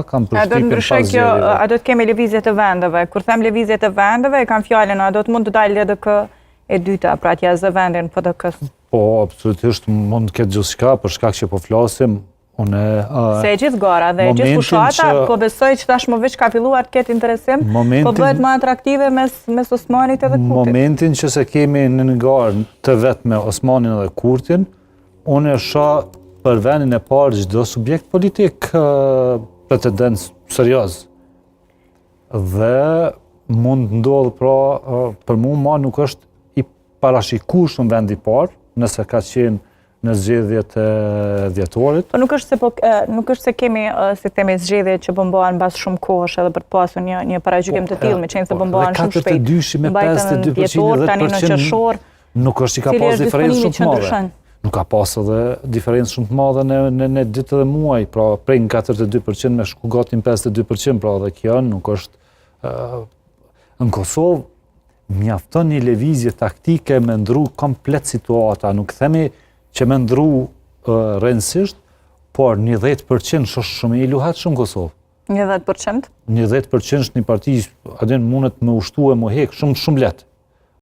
kam përshtypjen pas zgjedhjeve. A do të kemi lëvizje të vendeve? Kur them lëvizje të vendeve, kam fjalën, a do të mund të dalë LDK e dyta, pra t'ja zë vendin PDK-s? Po, absolutisht mund të ketë gjithçka, për shkak që po flasim, se e gjithë gara dhe e gjithë fushata, po besoj që tashmë ka filluar të ketë interesim, po bëhet më atraktive mes Osmanit edhe Kurtit. Momentin që se kemi në garë të vetë me Osmanin edhe Kurtin, unë e shoh për vendin e parë çdo subjekt politik pretendent serioz. Dhe mund ndodhë për mua nuk është i parashikueshëm vendi i parë, nëse ka qenë në zgjedhjet e dhjetorit. Po nuk është se kemi si themi zgjedhje që bëhen mbas shumë kohësh edhe për të pasur një paragjykim të tillë, me qenë se bëhen shumë shpejt. 42 me 52% tani në qershor. Nuk është që ka pas diferencë shumë të madhe. Nuk ka pas edhe diferencë shumë të madhe në ditë dhe muaj, pra prej në 42% me shku gati në 52%, pra dhe kjo nuk është në Kosovë mjafton një lëvizje taktike me ndru komplet situata, nuk themi që me ndru rëndësisht, por 10% është shumë i luhat shumë Kosovë. 10%? 10% është një parti, adin mundet me ushtu e mu hek, shumë let.